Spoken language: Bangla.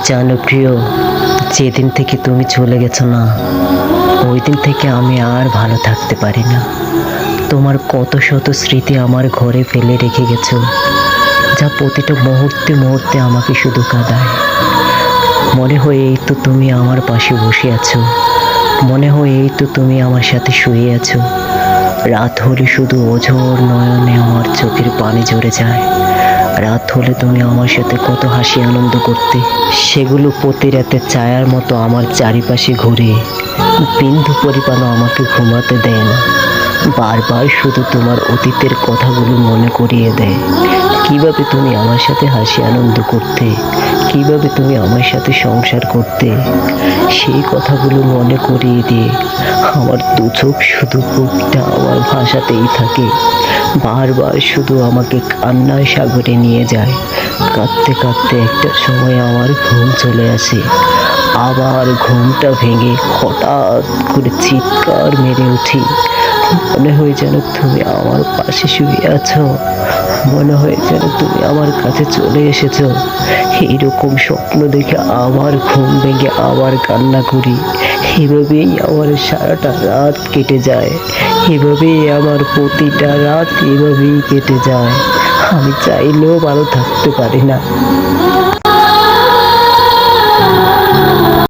জানো প্রিয়, যেদিন থেকে তুমি চলে গেছো না, ওই দিন থেকে আমি আর ভালো থাকতে পারি না। তোমার কত শত স্মৃতি আমার ঘরে ফেলে রেখে গেছো, যা প্রতিটা মুহূর্তে মুহূর্তে আমাকে শুধু কাঁদায়। মনে হয় এই তো তুমি আমার পাশে বসে আছো, মনে হয় এই তো তুমি আমার সাথে শুয়ে আছো। রাত হলে শুধু অঝোর নয়নে আমার চোখের পানি ঝরে যায়। রাত হলে তুমি আমার সাথে কত হাসি আনন্দ করতে, সেগুলো প্রতি রাতে ছায়ার মতো আমার চারিপাশে ঘুরে। বিন্দু পরিমাণও আমাকে ঘুমাতে দেয় না, বারবার শুধু তোমার অতীতের কথাগুলো মনে করিয়ে দেয়। কিভাবে তুমি আমার সাথে হাসি আনন্দ করতে, কিভাবে তুমি আমার সাথে সংসার করতে, সেই কথাগুলো মনে করিয়ে দিয়ে আমার দু চোখ শুধু বুকটা আমার ভাষাতেই থাকে। বারবার শুধু আমাকে কান্নার সাগরে নিয়ে যায়। কাঁদতে কাঁদতে একটা সময় আমার ঘুম চলে আসে। আবার ঘুমটা ভেঙে হঠাৎ করে চিৎকার মেরে উঠি। মনে হয় যেন তুমি আমার পাশে শুয়ে আছো, মনে হয় যেন তুমি আমার কাছে চলে এসেছো। এইরকম স্বপ্ন দেখে আবার ঘুম ভেঙে আবার কান্না করি। এভাবেই আমার সারাটা রাত কেটে যায়, এভাবেই আমার প্রতিটা রাত এভাবেই কেটে যায়। আমি চাইলেও ভালো থাকতে পারি না।